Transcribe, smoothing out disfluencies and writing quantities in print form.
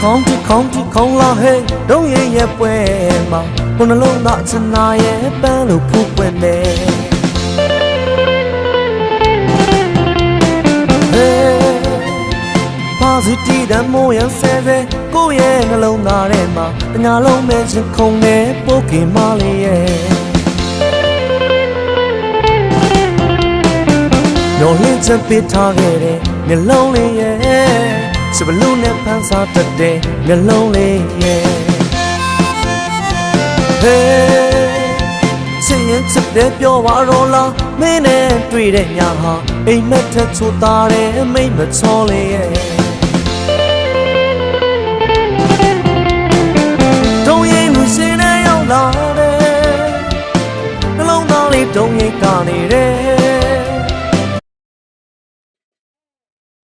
ခေါင်းလာဟဲ့ဒုံရဲ့ပွဲမှာခုနှလုံးသားချနာရဲ့ပန်းလို့ဖူးပွင့်နေပါစီတီတမိုးရဆဲဆဲကိုရဲ့နှလုံးသားထဲမှာတညာလုံးမဲ့ချင်ခုန်နေပိုးကင်မလေးရဲ့ညော်လင်းချက်ပေးထားခဲ့တဲ့မျက်လုံးလေးရဲ့စပလူနဲ့ဖန်ဆာတတ်တဲ့မျက်လုံးလေးရဲ့ဟေးစင်ရင်ချစ်တဲ့ပြောပါတော့လားမင်းနဲ့တွေ့တဲ့ညဟာအိမ်မက်ထက်ချိုသားတဲ့မိတ်မချောလေးရဲ့တုံးရင်လူစင်းနဲ့ရောက်လာတဲ့နှလုံးသားလေးတုံးရင်ကနေတယ်